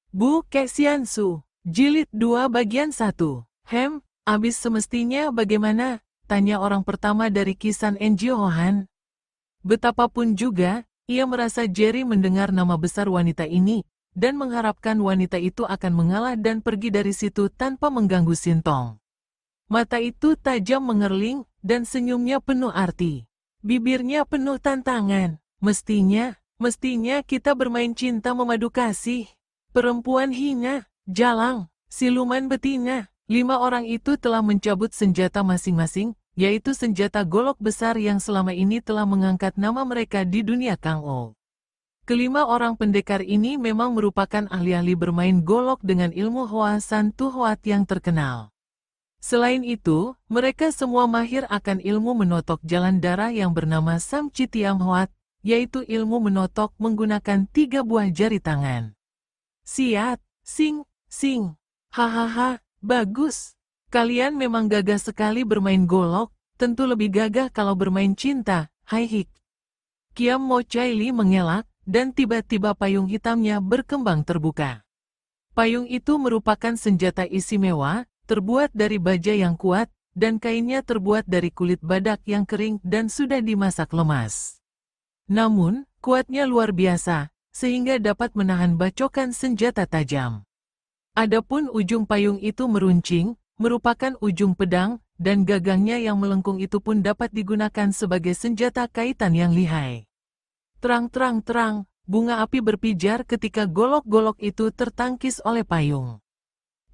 Bu Kexiansu, Jilid 2 bagian 1. Abis semestinya bagaimana? Tanya orang pertama dari Kisan Enjiohan. Betapapun juga, ia merasa Jerry mendengar nama besar wanita ini, dan mengharapkan wanita itu akan mengalah dan pergi dari situ tanpa mengganggu Sintong. Mata itu tajam mengerling, dan senyumnya penuh arti. Bibirnya penuh tantangan. Mestinya kita bermain cinta memadu kasih. Perempuan hina, jalang, siluman betina. 5 orang itu telah mencabut senjata masing-masing, yaitu senjata golok besar yang selama ini telah mengangkat nama mereka di dunia Kangou. Kelima orang pendekar ini memang merupakan ahli-ahli bermain golok dengan ilmu Hoa San Tu Hoat yang terkenal. Selain itu, mereka semua mahir akan ilmu menotok jalan darah yang bernama Sam Chitiam Hoat, yaitu ilmu menotok menggunakan 3 buah jari tangan. Siat, sing, hahaha, bagus. Kalian memang gagah sekali bermain golok, tentu lebih gagah kalau bermain cinta, hai hik. Kiam Mo Chai Li mengelak, dan tiba-tiba payung hitamnya berkembang terbuka. Payung itu merupakan senjata istimewa, terbuat dari baja yang kuat, dan kainnya terbuat dari kulit badak yang kering dan sudah dimasak lemas. Namun, kuatnya luar biasa, sehingga dapat menahan bacokan senjata tajam. Adapun ujung payung itu meruncing, merupakan ujung pedang, dan gagangnya yang melengkung itu pun dapat digunakan sebagai senjata kaitan yang lihai. Terang, bunga api berpijar ketika golok-golok itu tertangkis oleh payung.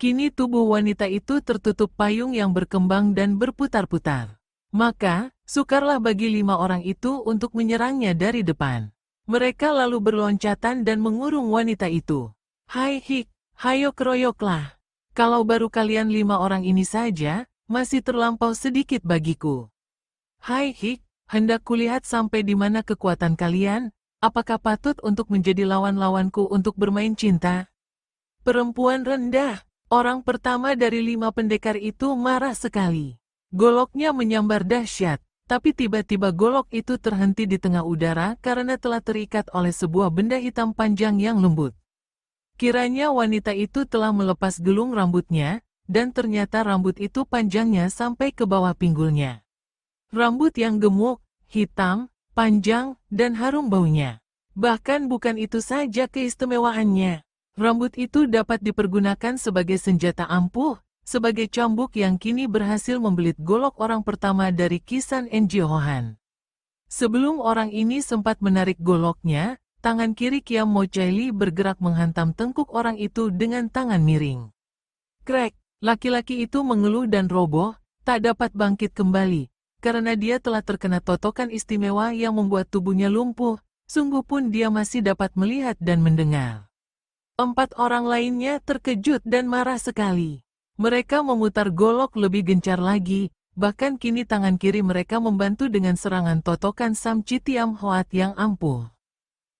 Kini tubuh wanita itu tertutup payung yang berkembang dan berputar-putar. Maka, sukarlah bagi 5 orang itu untuk menyerangnya dari depan. Mereka lalu berloncatan dan mengurung wanita itu. Hai hik, hayo keroyoklah. Kalau baru kalian 5 orang ini saja, masih terlampau sedikit bagiku. Hai hik, hendak kulihat sampai di mana kekuatan kalian, apakah patut untuk menjadi lawan-lawanku untuk bermain cinta? Perempuan rendah. Orang pertama dari 5 pendekar itu marah sekali. Goloknya menyambar dahsyat, tapi tiba-tiba golok itu terhenti di tengah udara karena telah terikat oleh sebuah benda hitam panjang yang lembut. Kiranya wanita itu telah melepas gelung rambutnya, dan ternyata rambut itu panjangnya sampai ke bawah pinggulnya. Rambut yang gemuk, hitam, panjang, dan harum baunya. Bahkan bukan itu saja keistimewaannya. Rambut itu dapat dipergunakan sebagai senjata ampuh, sebagai cambuk yang kini berhasil membelit golok orang pertama dari Kisan Enjiohan. Sebelum orang ini sempat menarik goloknya, tangan kiri Kiam Mo Chai Li bergerak menghantam tengkuk orang itu dengan tangan miring. Krek, laki-laki itu mengeluh dan roboh, tak dapat bangkit kembali, karena dia telah terkena totokan istimewa yang membuat tubuhnya lumpuh, sungguh pun dia masih dapat melihat dan mendengar. 4 orang lainnya terkejut dan marah sekali. Mereka memutar golok lebih gencar lagi, bahkan kini tangan kiri mereka membantu dengan serangan totokan Sam Chitiam Hoat yang ampuh.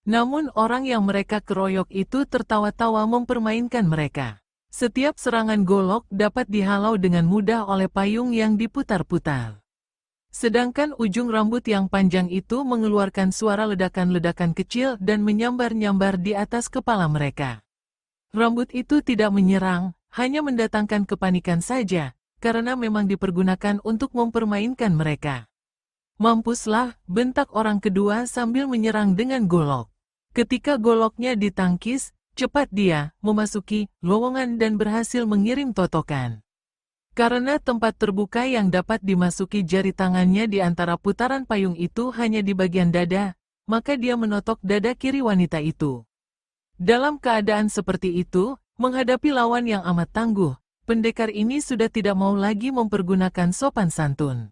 Namun orang yang mereka keroyok itu tertawa-tawa mempermainkan mereka. Setiap serangan golok dapat dihalau dengan mudah oleh payung yang diputar-putar. Sedangkan ujung rambut yang panjang itu mengeluarkan suara ledakan-ledakan kecil dan menyambar-nyambar di atas kepala mereka. Rambut itu tidak menyerang, hanya mendatangkan kepanikan saja, karena memang dipergunakan untuk mempermainkan mereka. Mampuslah, bentak orang kedua sambil menyerang dengan golok. Ketika goloknya ditangkis, cepat dia memasuki lowongan dan berhasil mengirim totokan. Karena tempat terbuka yang dapat dimasuki jari tangannya di antara putaran payung itu hanya di bagian dada, maka dia menotok dada kiri wanita itu. Dalam keadaan seperti itu, menghadapi lawan yang amat tangguh, pendekar ini sudah tidak mau lagi mempergunakan sopan santun.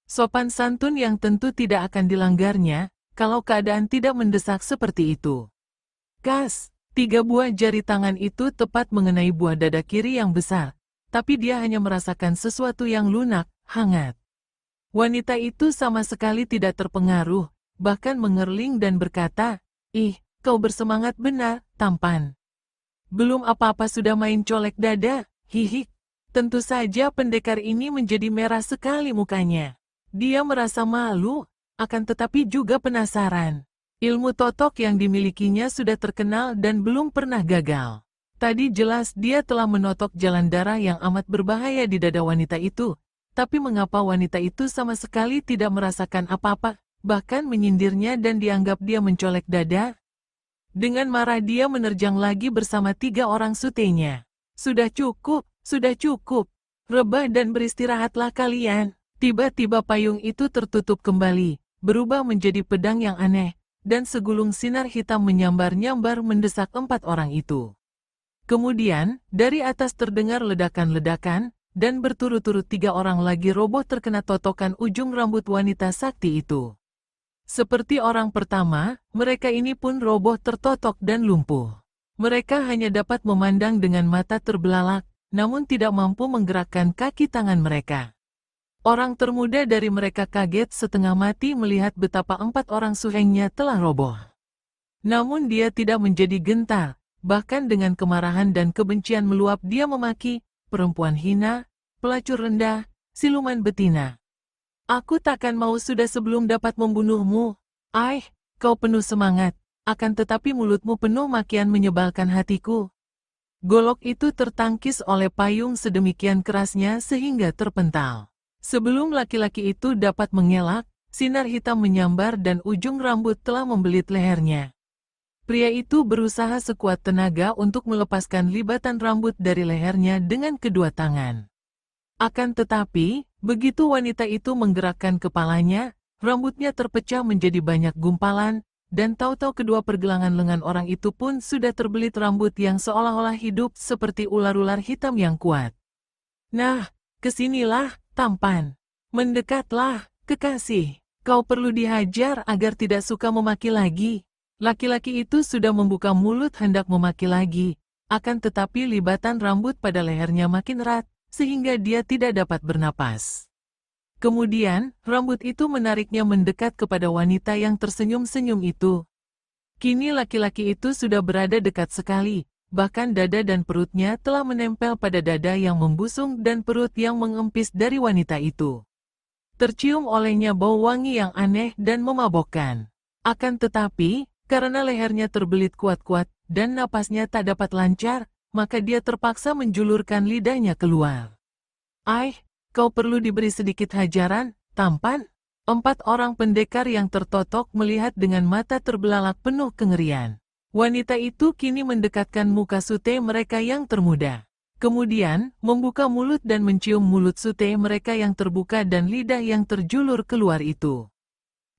Sopan santun yang tentu tidak akan dilanggarnya, kalau keadaan tidak mendesak seperti itu. Kas, 3 buah jari tangan itu tepat mengenai buah dada kiri yang besar, tapi dia hanya merasakan sesuatu yang lunak, hangat. Wanita itu sama sekali tidak terpengaruh, bahkan mengerling dan berkata, "Ih, kau bersemangat benar, tampan. Belum apa-apa sudah main colek dada, hihik." Tentu saja pendekar ini menjadi merah sekali mukanya. Dia merasa malu, akan tetapi juga penasaran. Ilmu totok yang dimilikinya sudah terkenal dan belum pernah gagal. Tadi jelas dia telah menotok jalan darah yang amat berbahaya di dada wanita itu. Tapi mengapa wanita itu sama sekali tidak merasakan apa-apa, bahkan menyindirnya dan dianggap dia mencolek dada? Dengan marah dia menerjang lagi bersama 3 orang sutenya. Sudah cukup, sudah cukup. Rebah dan beristirahatlah kalian. Tiba-tiba payung itu tertutup kembali, berubah menjadi pedang yang aneh, dan segulung sinar hitam menyambar-nyambar mendesak 4 orang itu. Kemudian, dari atas terdengar ledakan-ledakan, dan berturut-turut 3 orang lagi roboh terkena totokan ujung rambut wanita sakti itu. Seperti orang pertama, mereka ini pun roboh tertotok dan lumpuh. Mereka hanya dapat memandang dengan mata terbelalak, namun tidak mampu menggerakkan kaki tangan mereka. Orang termuda dari mereka kaget setengah mati melihat betapa 4 orang suhengnya telah roboh. Namun dia tidak menjadi gentar. Bahkan dengan kemarahan dan kebencian meluap dia memaki, perempuan hina, pelacur rendah, siluman betina. Aku takkan mau sudah sebelum dapat membunuhmu. Kau penuh semangat, akan tetapi mulutmu penuh makian menyebalkan hatiku. Golok itu tertangkis oleh payung sedemikian kerasnya sehingga terpental. Sebelum laki-laki itu dapat mengelak, sinar hitam menyambar dan ujung rambut telah membelit lehernya. Pria itu berusaha sekuat tenaga untuk melepaskan libatan rambut dari lehernya dengan kedua tangan. Akan tetapi, begitu wanita itu menggerakkan kepalanya, rambutnya terpecah menjadi banyak gumpalan, dan tahu-tahu kedua pergelangan lengan orang itu pun sudah terbelit rambut yang seolah-olah hidup seperti ular-ular hitam yang kuat. Nah, kesinilah, tampan. Mendekatlah, kekasih. Kau perlu dihajar agar tidak suka memaki lagi. Laki-laki itu sudah membuka mulut hendak memaki lagi, akan tetapi libatan rambut pada lehernya makin erat, sehingga dia tidak dapat bernapas. Kemudian, rambut itu menariknya mendekat kepada wanita yang tersenyum-senyum itu. Kini laki-laki itu sudah berada dekat sekali, bahkan dada dan perutnya telah menempel pada dada yang membusung dan perut yang mengempis dari wanita itu. Tercium olehnya bau wangi yang aneh dan memabokkan. Akan tetapi, karena lehernya terbelit kuat-kuat dan napasnya tak dapat lancar, maka dia terpaksa menjulurkan lidahnya keluar. Kau perlu diberi sedikit hajaran, tampan? 4 orang pendekar yang tertotok melihat dengan mata terbelalak penuh kengerian. Wanita itu kini mendekatkan muka sute mereka yang termuda. Kemudian, membuka mulut dan mencium mulut sute mereka yang terbuka dan lidah yang terjulur keluar itu.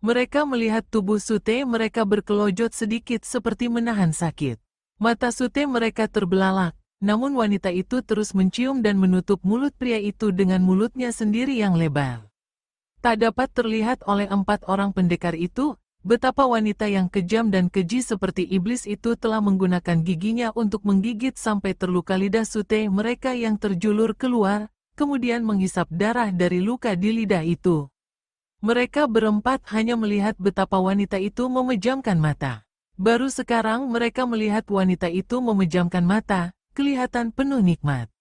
Mereka melihat tubuh sute mereka berkelojot sedikit seperti menahan sakit. Mata sute mereka terbelalak, namun wanita itu terus mencium dan menutup mulut pria itu dengan mulutnya sendiri yang lebar. Tak dapat terlihat oleh 4 orang pendekar itu, betapa wanita yang kejam dan keji seperti iblis itu telah menggunakan giginya untuk menggigit sampai terluka lidah sute mereka yang terjulur keluar, kemudian menghisap darah dari luka di lidah itu. Mereka berempat hanya melihat betapa wanita itu memejamkan mata. Baru sekarang mereka melihat wanita itu memejamkan mata, kelihatan penuh nikmat.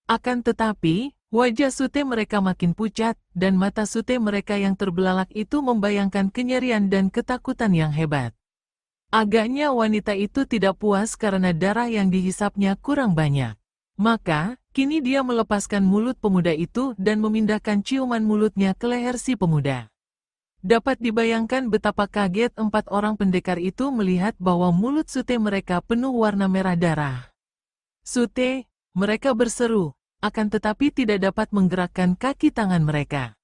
Akan tetapi, wajah sute mereka makin pucat, dan mata sute mereka yang terbelalak itu membayangkan kenyarian dan ketakutan yang hebat. Agaknya wanita itu tidak puas karena darah yang dihisapnya kurang banyak. Maka, kini dia melepaskan mulut pemuda itu dan memindahkan ciuman mulutnya ke leher si pemuda. Dapat dibayangkan betapa kaget 4 orang pendekar itu melihat bahwa mulut sute mereka penuh warna merah darah. Sute, mereka berseru, akan tetapi tidak dapat menggerakkan kaki tangan mereka.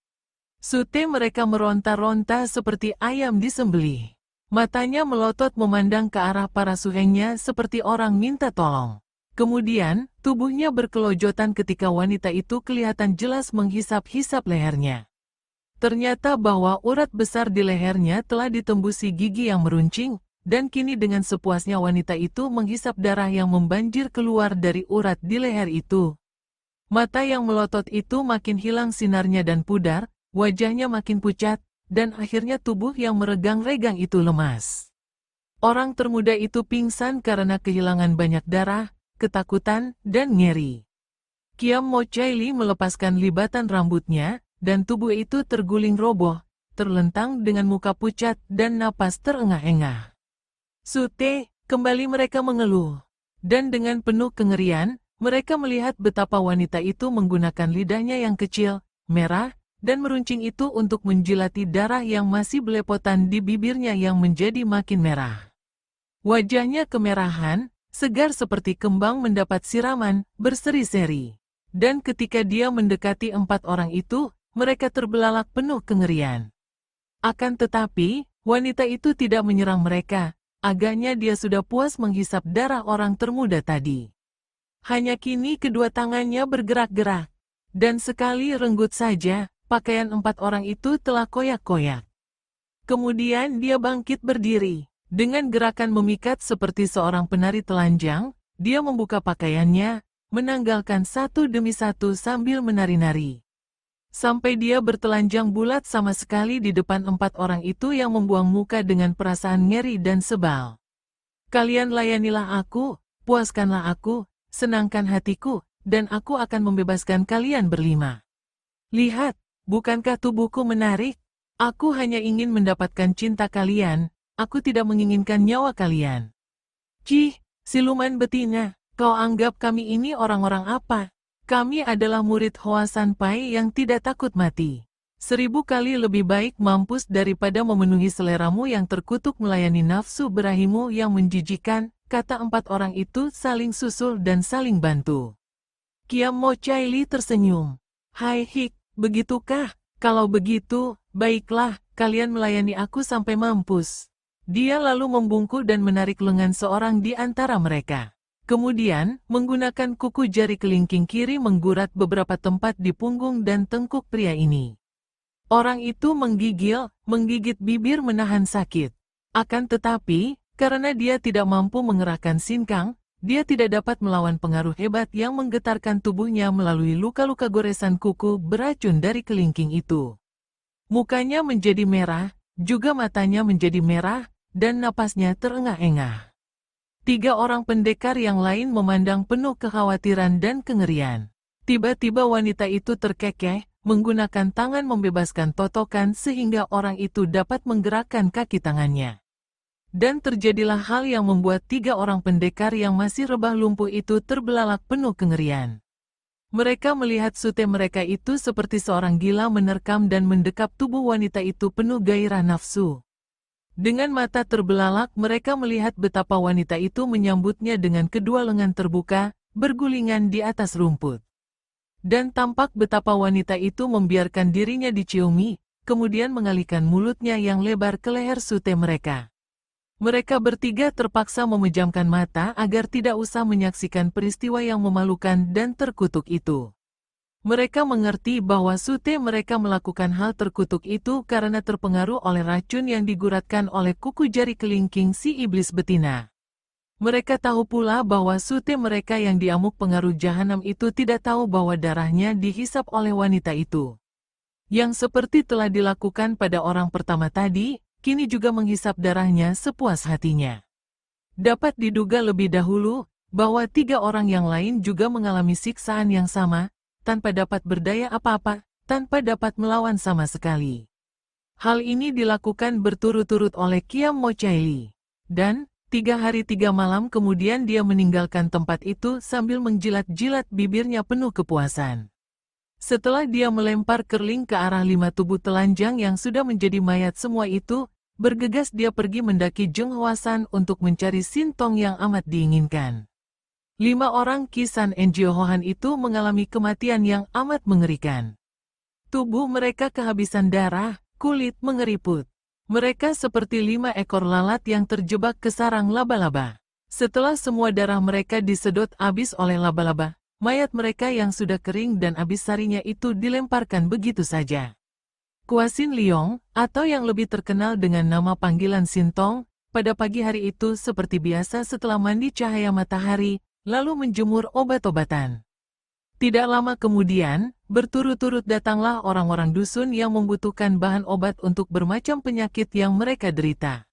Sute mereka meronta-ronta seperti ayam disembelih. Matanya melotot memandang ke arah para suhengnya seperti orang minta tolong. Kemudian, tubuhnya berkelojotan ketika wanita itu kelihatan jelas menghisap-hisap lehernya. Ternyata bahwa urat besar di lehernya telah ditembusi gigi yang meruncing, dan kini dengan sepuasnya wanita itu menghisap darah yang membanjir keluar dari urat di leher itu. Mata yang melotot itu makin hilang sinarnya dan pudar, wajahnya makin pucat, dan akhirnya tubuh yang meregang-regang itu lemas. Orang termuda itu pingsan karena kehilangan banyak darah, ketakutan, dan nyeri. Kiam Mo Chaili melepaskan libatan rambutnya, dan tubuh itu terguling roboh, terlentang dengan muka pucat dan napas terengah-engah. Sute, kembali mereka mengeluh. Dan dengan penuh kengerian, mereka melihat betapa wanita itu menggunakan lidahnya yang kecil, merah, dan meruncing itu untuk menjilati darah yang masih belepotan di bibirnya yang menjadi makin merah. Wajahnya kemerahan, segar seperti kembang mendapat siraman, berseri-seri. Dan ketika dia mendekati 4 orang itu, mereka terbelalak penuh kengerian. Akan tetapi, wanita itu tidak menyerang mereka. Agaknya dia sudah puas menghisap darah orang termuda tadi. Hanya kini kedua tangannya bergerak-gerak. Dan sekali renggut saja, pakaian 4 orang itu telah koyak-koyak. Kemudian dia bangkit berdiri. Dengan gerakan memikat seperti seorang penari telanjang, dia membuka pakaiannya, menanggalkan satu demi satu sambil menari-nari. Sampai dia bertelanjang bulat sama sekali di depan 4 orang itu yang membuang muka dengan perasaan ngeri dan sebal. Kalian layanilah aku, puaskanlah aku, senangkan hatiku, dan aku akan membebaskan kalian berlima. Lihat, bukankah tubuhku menarik? Aku hanya ingin mendapatkan cinta kalian, aku tidak menginginkan nyawa kalian. Cih, siluman betina, kau anggap kami ini orang-orang apa? Kami adalah murid Hoa Sanpai yang tidak takut mati. 1000 kali lebih baik mampus daripada memenuhi seleramu yang terkutuk melayani nafsu berahimu yang menjijikan, kata 4 orang itu saling susul dan saling bantu. Kiam Mo Chaili tersenyum. Hai Hik, begitukah? Kalau begitu, baiklah, kalian melayani aku sampai mampus. Dia lalu membungkuk dan menarik lengan seorang di antara mereka. Kemudian, menggunakan kuku jari kelingking kiri menggurat beberapa tempat di punggung dan tengkuk pria ini. Orang itu menggigit bibir menahan sakit. Akan tetapi, karena dia tidak mampu mengerahkan sinkang, dia tidak dapat melawan pengaruh hebat yang menggetarkan tubuhnya melalui luka-luka goresan kuku beracun dari kelingking itu. Mukanya menjadi merah, juga matanya menjadi merah, dan napasnya terengah-engah. 3 orang pendekar yang lain memandang penuh kekhawatiran dan kengerian. Tiba-tiba wanita itu terkekeh, menggunakan tangan membebaskan totokan sehingga orang itu dapat menggerakkan kaki tangannya. Dan terjadilah hal yang membuat 3 orang pendekar yang masih rebah lumpuh itu terbelalak penuh kengerian. Mereka melihat sute mereka itu seperti seorang gila menerkam dan mendekap tubuh wanita itu penuh gairah nafsu. Dengan mata terbelalak mereka melihat betapa wanita itu menyambutnya dengan kedua lengan terbuka, bergulingan di atas rumput. Dan tampak betapa wanita itu membiarkan dirinya diciumi, kemudian mengalihkan mulutnya yang lebar ke leher sute mereka. Mereka bertiga terpaksa memejamkan mata agar tidak usah menyaksikan peristiwa yang memalukan dan terkutuk itu. Mereka mengerti bahwa sute mereka melakukan hal terkutuk itu karena terpengaruh oleh racun yang diguratkan oleh kuku jari kelingking si iblis betina. Mereka tahu pula bahwa sute mereka yang diamuk pengaruh jahanam itu tidak tahu bahwa darahnya dihisap oleh wanita itu. Yang seperti telah dilakukan pada orang pertama tadi, kini juga menghisap darahnya sepuas hatinya. Dapat diduga lebih dahulu, bahwa 3 orang yang lain juga mengalami siksaan yang sama, tanpa dapat berdaya apa-apa, tanpa dapat melawan sama sekali. Hal ini dilakukan berturut-turut oleh Kiam Mo Chaili. Dan, 3 hari 3 malam kemudian dia meninggalkan tempat itu sambil menjilat-jilat bibirnya penuh kepuasan. Setelah dia melempar kerling ke arah 5 tubuh telanjang yang sudah menjadi mayat semua itu, bergegas dia pergi mendaki Zhenghua untuk mencari sintong yang amat diinginkan. 5 orang Kisan Enjiohohan itu mengalami kematian yang amat mengerikan. Tubuh mereka kehabisan darah, kulit mengeriput. Mereka seperti 5 ekor lalat yang terjebak ke sarang laba-laba. Setelah semua darah mereka disedot habis oleh laba-laba, mayat mereka yang sudah kering dan habis sarinya itu dilemparkan begitu saja. Kuasin Liong, atau yang lebih terkenal dengan nama panggilan Sintong, pada pagi hari itu seperti biasa setelah mandi cahaya matahari, lalu menjemur obat-obatan. Tidak lama kemudian, berturut-turut datanglah orang-orang dusun yang membutuhkan bahan obat untuk bermacam penyakit yang mereka derita.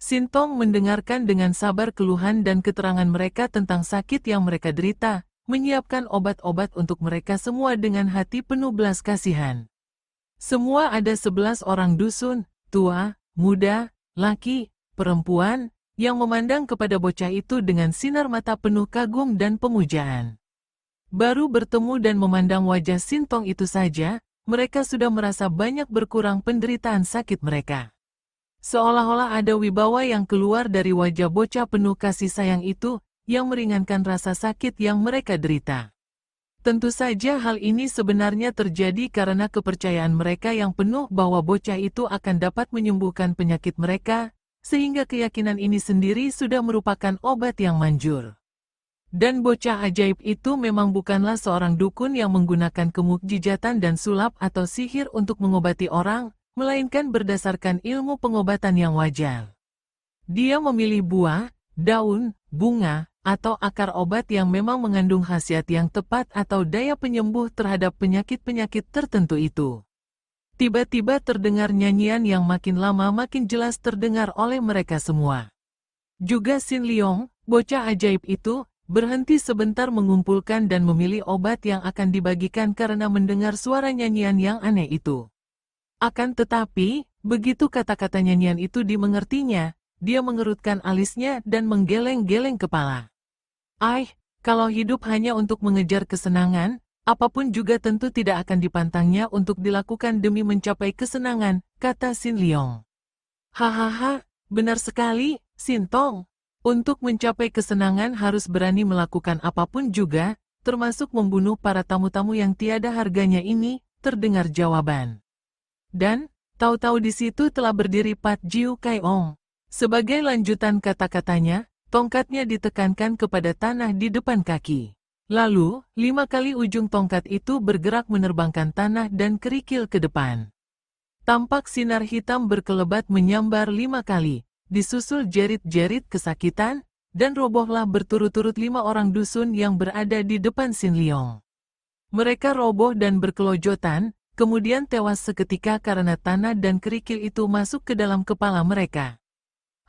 Sintong mendengarkan dengan sabar keluhan dan keterangan mereka tentang sakit yang mereka derita, menyiapkan obat-obat untuk mereka semua dengan hati penuh belas kasihan. Semua ada 11 orang dusun, tua, muda, laki, perempuan, yang memandang kepada bocah itu dengan sinar mata penuh kagum dan pemujaan. Baru bertemu dan memandang wajah Sintong itu saja, mereka sudah merasa banyak berkurang penderitaan sakit mereka. Seolah-olah ada wibawa yang keluar dari wajah bocah penuh kasih sayang itu, yang meringankan rasa sakit yang mereka derita. Tentu saja hal ini sebenarnya terjadi karena kepercayaan mereka yang penuh bahwa bocah itu akan dapat menyembuhkan penyakit mereka, sehingga keyakinan ini sendiri sudah merupakan obat yang manjur. Dan bocah ajaib itu memang bukanlah seorang dukun yang menggunakan kemukjizatan dan sulap atau sihir untuk mengobati orang, melainkan berdasarkan ilmu pengobatan yang wajar. Dia memilih buah, daun, bunga, atau akar obat yang memang mengandung khasiat yang tepat atau daya penyembuh terhadap penyakit-penyakit tertentu itu. Tiba-tiba terdengar nyanyian yang makin lama makin jelas terdengar oleh mereka semua. Juga Sin Leong, bocah ajaib itu, berhenti sebentar mengumpulkan dan memilih obat yang akan dibagikan karena mendengar suara nyanyian yang aneh itu. Akan tetapi, begitu kata-kata nyanyian itu dimengertinya, dia mengerutkan alisnya dan menggeleng-geleng kepala. Kalau hidup hanya untuk mengejar kesenangan, apapun juga tentu tidak akan dipantangnya untuk dilakukan demi mencapai kesenangan, kata Sin Leong. Hahaha, benar sekali, Sintong. Untuk mencapai kesenangan harus berani melakukan apapun juga, termasuk membunuh para tamu-tamu yang tiada harganya ini, terdengar jawaban. Dan, tahu-tahu di situ telah berdiri Pat Jiu Kai Ong. Sebagai lanjutan kata-katanya, tongkatnya ditekankan kepada tanah di depan kaki. Lalu, 5 kali ujung tongkat itu bergerak menerbangkan tanah dan kerikil ke depan. Tampak sinar hitam berkelebat menyambar 5 kali, disusul jerit-jerit kesakitan, dan robohlah berturut-turut 5 orang dusun yang berada di depan Sin Leong. Mereka roboh dan berkelojotan, kemudian tewas seketika karena tanah dan kerikil itu masuk ke dalam kepala mereka.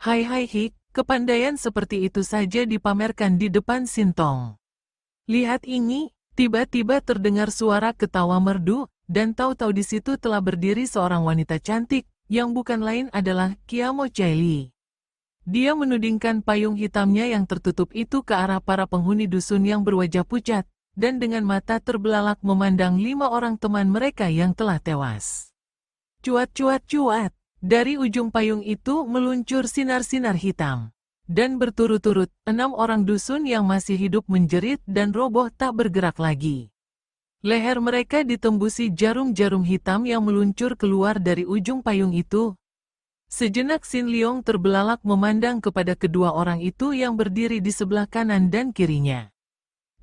Hai Hik, kepandaian seperti itu saja dipamerkan di depan Sintong. Lihat ini, tiba-tiba terdengar suara ketawa merdu, dan tahu-tahu di situ telah berdiri seorang wanita cantik, yang bukan lain adalah Kiamo Chaili. Dia menudingkan payung hitamnya yang tertutup itu ke arah para penghuni dusun yang berwajah pucat, dan dengan mata terbelalak memandang 5 orang teman mereka yang telah tewas. Cuat-cuat-cuat, dari ujung payung itu meluncur sinar-sinar hitam. Dan berturut-turut, 6 orang dusun yang masih hidup menjerit dan roboh tak bergerak lagi. Leher mereka ditembusi jarum-jarum hitam yang meluncur keluar dari ujung payung itu. Sejenak Sin Leong terbelalak memandang kepada kedua orang itu yang berdiri di sebelah kanan dan kirinya.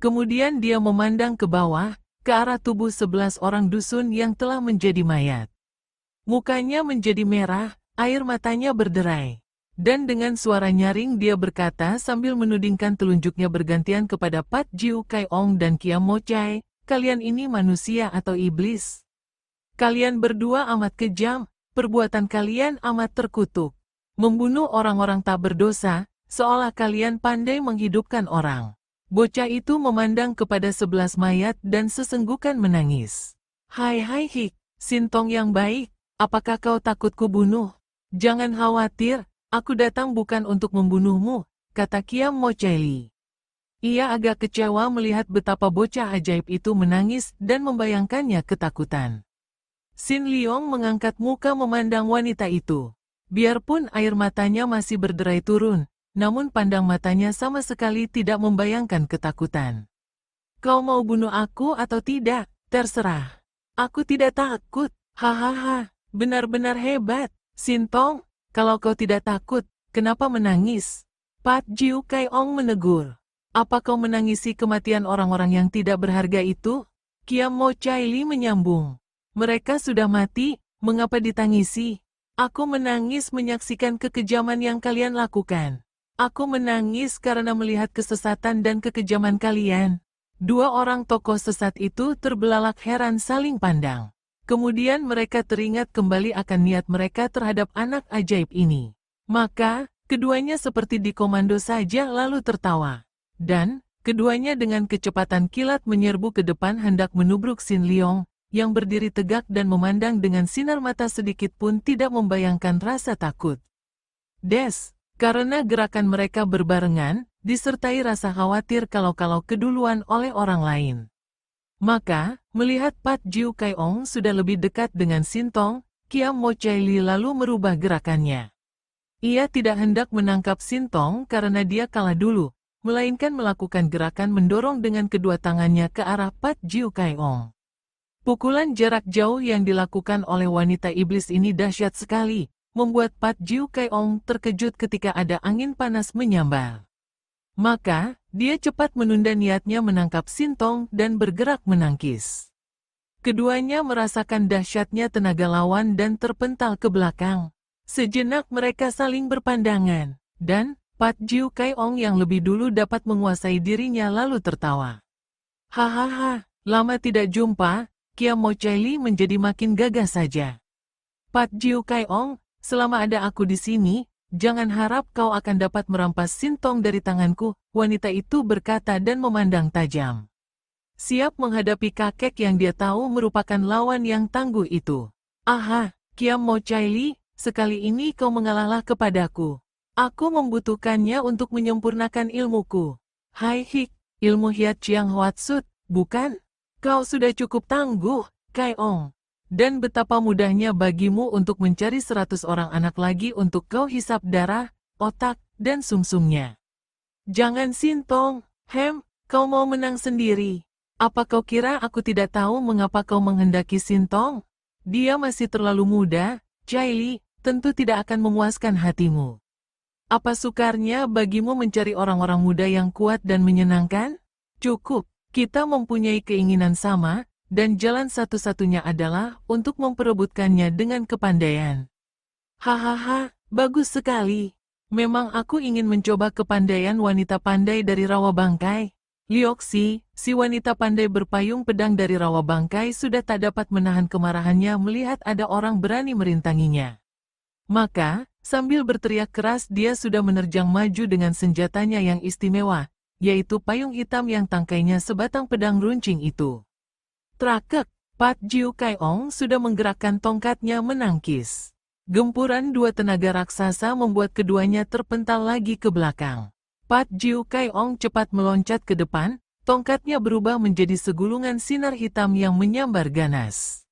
Kemudian dia memandang ke bawah, ke arah tubuh 11 orang dusun yang telah menjadi mayat. Mukanya menjadi merah, air matanya berderai. Dan dengan suara nyaring dia berkata sambil menudingkan telunjuknya bergantian kepada Pat Jiu Kai Ong dan Kiamo Chai, kalian ini manusia atau iblis? Kalian berdua amat kejam, perbuatan kalian amat terkutuk. Membunuh orang-orang tak berdosa, seolah kalian pandai menghidupkan orang. Bocah itu memandang kepada 11 mayat dan sesenggukan menangis. Hai Hik, Sintong yang baik, apakah kau takut kubunuh? Jangan khawatir. Aku datang bukan untuk membunuhmu, kata Kiamo Chaili. Ia agak kecewa melihat betapa bocah ajaib itu menangis dan membayangkannya ketakutan. Sin Leong mengangkat muka memandang wanita itu. Biarpun air matanya masih berderai turun, namun pandang matanya sama sekali tidak membayangkan ketakutan. Kau mau bunuh aku atau tidak, terserah. Aku tidak takut, hahaha, benar-benar hebat, Sintong. Kalau kau tidak takut, kenapa menangis? Pat Jiu Kai Ong menegur. Apa kau menangisi kematian orang-orang yang tidak berharga itu? Kiamo Chaili menyambung. Mereka sudah mati, mengapa ditangisi? Aku menangis menyaksikan kekejaman yang kalian lakukan. Aku menangis karena melihat kesesatan dan kekejaman kalian. 2 orang tokoh sesat itu terbelalak heran saling pandang. Kemudian mereka teringat kembali akan niat mereka terhadap anak ajaib ini. Maka, keduanya seperti dikomando saja lalu tertawa. Dan, keduanya dengan kecepatan kilat menyerbu ke depan hendak menubruk Sin Leong, yang berdiri tegak dan memandang dengan sinar mata sedikit pun tidak membayangkan rasa takut. Des, Karena gerakan mereka berbarengan, disertai rasa khawatir kalau-kalau keduluan oleh orang lain. Maka, melihat Pat Jiu Kai Ong sudah lebih dekat dengan Sintong, Kiam Mo Chai Li lalu merubah gerakannya. Ia tidak hendak menangkap Sintong karena dia kalah dulu, melainkan melakukan gerakan mendorong dengan kedua tangannya ke arah Pat Jiu Kai Ong. Pukulan jarak jauh yang dilakukan oleh wanita iblis ini dahsyat sekali, membuat Pat Jiu Kai Ong terkejut ketika ada angin panas menyambar. Maka, dia cepat menunda niatnya menangkap Sintong dan bergerak menangkis. Keduanya merasakan dahsyatnya tenaga lawan dan terpental ke belakang. Sejenak mereka saling berpandangan, dan Pat Jiu Kai Ong yang lebih dulu dapat menguasai dirinya lalu tertawa. Hahaha, lama tidak jumpa, Kiam Mo Chai Li menjadi makin gagah saja. Pat Jiu Kai Ong, selama ada aku di sini, jangan harap kau akan dapat merampas Sintong dari tanganku, wanita itu berkata dan memandang tajam. Siap menghadapi kakek yang dia tahu merupakan lawan yang tangguh itu. Aha, Kiam Mo Chai Li, sekali ini kau mengalahlah kepadaku. Aku membutuhkannya untuk menyempurnakan ilmuku. Hai Hik, ilmu Hiat Chiang Hoat Sut, bukan? Kau sudah cukup tangguh, Kai Ong. Dan betapa mudahnya bagimu untuk mencari 100 orang anak lagi untuk kau hisap darah, otak, dan sumsumnya. Jangan Sintong, kau mau menang sendiri. Apa kau kira aku tidak tahu mengapa kau menghendaki Sintong? Dia masih terlalu muda, Chai Li, tentu tidak akan memuaskan hatimu. Apa sukarnya bagimu mencari orang-orang muda yang kuat dan menyenangkan? Cukup, kita mempunyai keinginan sama, dan jalan satu-satunya adalah untuk memperebutkannya dengan kepandaian. Hahaha, bagus sekali. Memang aku ingin mencoba kepandaian wanita pandai dari rawa bangkai. Lioxi, si wanita pandai berpayung pedang dari rawa bangkai sudah tak dapat menahan kemarahannya melihat ada orang berani merintanginya. Maka, sambil berteriak keras dia sudah menerjang maju dengan senjatanya yang istimewa, yaitu payung hitam yang tangkainya sebatang pedang runcing itu. Trakek, Pat Jiu Kai Ong sudah menggerakkan tongkatnya menangkis. Gempuran dua tenaga raksasa membuat keduanya terpental lagi ke belakang. Pat Jiu Kai Ong cepat meloncat ke depan, tongkatnya berubah menjadi segulungan sinar hitam yang menyambar ganas.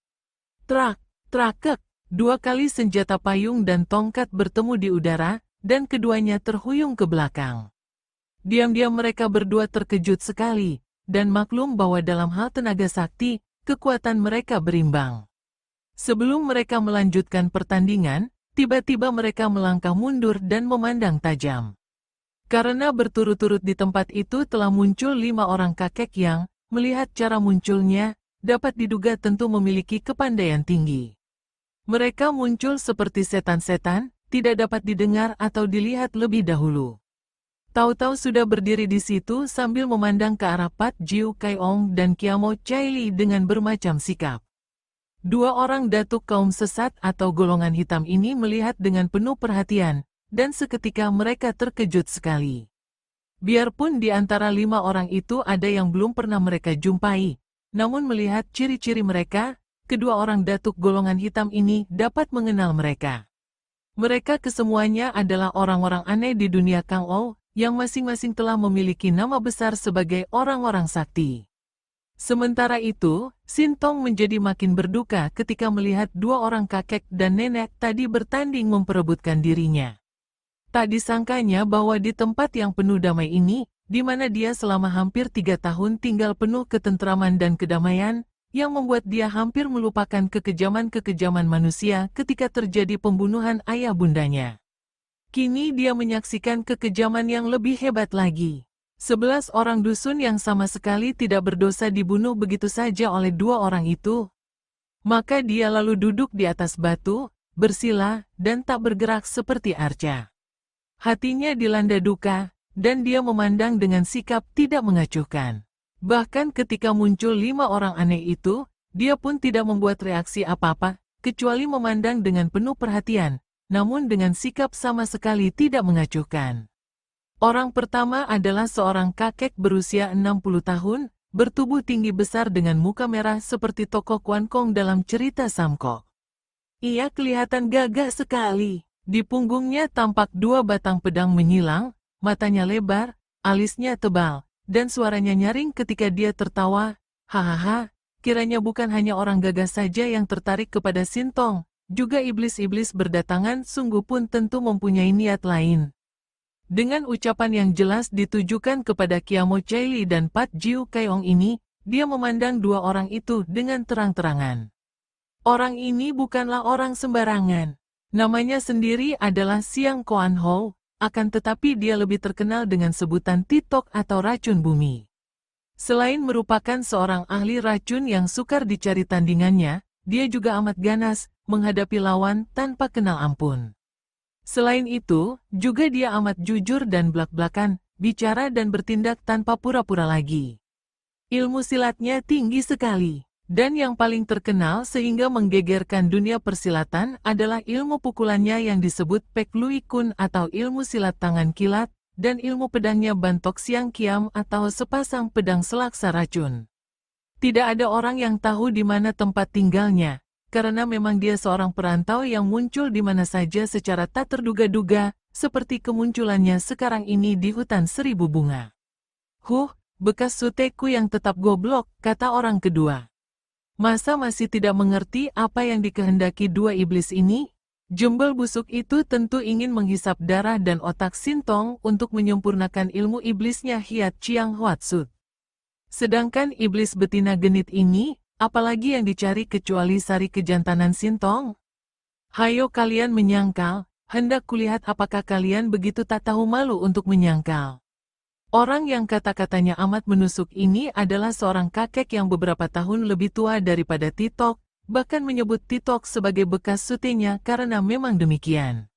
Trakek, dua kali senjata payung dan tongkat bertemu di udara, dan keduanya terhuyung ke belakang. Diam-diam mereka berdua terkejut sekali, dan maklum bahwa dalam hal tenaga sakti, kekuatan mereka berimbang. Sebelum mereka melanjutkan pertandingan, tiba-tiba mereka melangkah mundur dan memandang tajam. Karena berturut-turut di tempat itu telah muncul 5 orang kakek yang, melihat cara munculnya, dapat diduga tentu memiliki kepandaian tinggi. Mereka muncul seperti setan-setan, tidak dapat didengar atau dilihat lebih dahulu. Tahu-tahu sudah berdiri di situ sambil memandang ke arah Pat Jiu Kai Ong dan Kiam Mo Chai Li dengan bermacam sikap. Dua orang datuk kaum sesat atau golongan hitam ini melihat dengan penuh perhatian, dan seketika mereka terkejut sekali. Biarpun di antara 5 orang itu ada yang belum pernah mereka jumpai, namun melihat ciri-ciri mereka, kedua orang datuk golongan hitam ini dapat mengenal mereka. Mereka kesemuanya adalah orang-orang aneh di dunia Kang Ou, yang masing-masing telah memiliki nama besar sebagai orang-orang sakti. Sementara itu, Sintong menjadi makin berduka ketika melihat dua orang kakek dan nenek tadi bertanding memperebutkan dirinya. Tak disangkanya bahwa di tempat yang penuh damai ini, di mana dia selama hampir 3 tahun tinggal penuh ketentraman dan kedamaian, yang membuat dia hampir melupakan kekejaman-kekejaman manusia ketika terjadi pembunuhan ayah bundanya. Kini dia menyaksikan kekejaman yang lebih hebat lagi. 11 orang dusun yang sama sekali tidak berdosa dibunuh begitu saja oleh 2 orang itu. Maka dia lalu duduk di atas batu, bersila, dan tak bergerak seperti arca. Hatinya dilanda duka, dan dia memandang dengan sikap tidak mengacuhkan. Bahkan ketika muncul 5 orang aneh itu, dia pun tidak membuat reaksi apa-apa, kecuali memandang dengan penuh perhatian, namun dengan sikap sama sekali tidak mengacuhkan. Orang pertama adalah seorang kakek berusia 60 tahun, bertubuh tinggi besar dengan muka merah seperti tokoh Quan Kong dalam cerita Samko. Ia kelihatan gagah sekali, Di punggungnya tampak dua batang pedang menyilang, matanya lebar, alisnya tebal, dan suaranya nyaring ketika dia tertawa. Hahaha, kiranya bukan hanya orang gagah saja yang tertarik kepada Sintong, juga iblis-iblis berdatangan sungguh pun tentu mempunyai niat lain. Dengan ucapan yang jelas ditujukan kepada Kiamo Chaili dan Pat Jiu Kaeong ini, dia memandang dua orang itu dengan terang-terangan. Orang ini bukanlah orang sembarangan. Namanya sendiri adalah Siang Koan Ho, akan tetapi dia lebih terkenal dengan sebutan Titok atau racun bumi. Selain merupakan seorang ahli racun yang sukar dicari tandingannya, dia juga amat ganas menghadapi lawan tanpa kenal ampun. Selain itu, juga dia amat jujur dan blak-blakan, bicara dan bertindak tanpa pura-pura lagi. Ilmu silatnya tinggi sekali. Dan yang paling terkenal sehingga menggegerkan dunia persilatan adalah ilmu pukulannya yang disebut Pek Lui Kun atau ilmu silat tangan kilat, dan ilmu pedangnya Bantok Siang Kiam atau sepasang pedang selaksa racun. Tidak ada orang yang tahu di mana tempat tinggalnya, karena memang dia seorang perantau yang muncul di mana saja secara tak terduga-duga, seperti kemunculannya sekarang ini di hutan seribu bunga. Bekas suteku yang tetap goblok, kata orang kedua. Masa masih tidak mengerti apa yang dikehendaki dua iblis ini? Jembel busuk itu tentu ingin menghisap darah dan otak Sintong untuk menyempurnakan ilmu iblisnya Hiat Chiang Hwatsut. Sedangkan iblis betina genit ini, apalagi yang dicari kecuali sari kejantanan Sintong? Hayo kalian menyangkal, hendak kulihat apakah kalian begitu tak tahu malu untuk menyangkal. Orang yang kata-katanya amat menusuk ini adalah seorang kakek yang beberapa tahun lebih tua daripada Titok, bahkan menyebut Titok sebagai bekas sutenya karena memang demikian.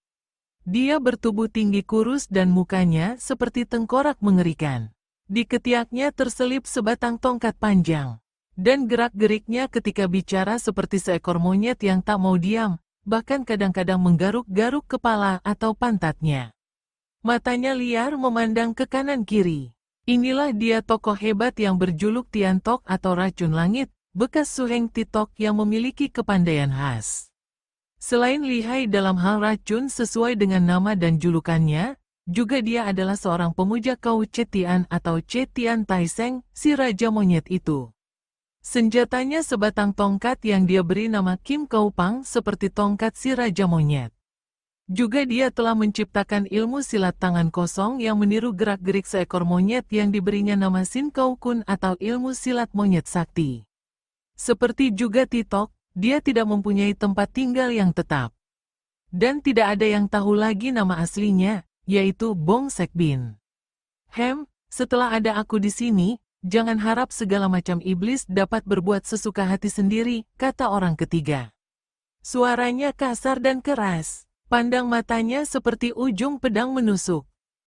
Dia bertubuh tinggi kurus dan mukanya seperti tengkorak mengerikan. Di ketiaknya terselip sebatang tongkat panjang. Dan gerak-geriknya ketika bicara seperti seekor monyet yang tak mau diam, bahkan kadang-kadang menggaruk-garuk kepala atau pantatnya. Matanya liar memandang ke kanan-kiri. Inilah dia tokoh hebat yang berjuluk Tiantok atau racun langit, bekas Suheng Titok yang memiliki kepandaian khas. Selain lihai dalam hal racun sesuai dengan nama dan julukannya, juga dia adalah seorang pemuja Kau Cetian atau Cetian Taiseng, si raja monyet itu. Senjatanya sebatang tongkat yang dia beri nama Kim Kau Pang seperti tongkat si raja monyet. Juga dia telah menciptakan ilmu silat tangan kosong yang meniru gerak-gerik seekor monyet yang diberinya nama Sin Kau Kun atau ilmu silat monyet sakti. Seperti juga Titok, dia tidak mempunyai tempat tinggal yang tetap. Dan tidak ada yang tahu lagi nama aslinya, yaitu Bong Sekbin. Setelah ada aku di sini, jangan harap segala macam iblis dapat berbuat sesuka hati sendiri, kata orang ketiga. Suaranya kasar dan keras. Pandang matanya seperti ujung pedang menusuk.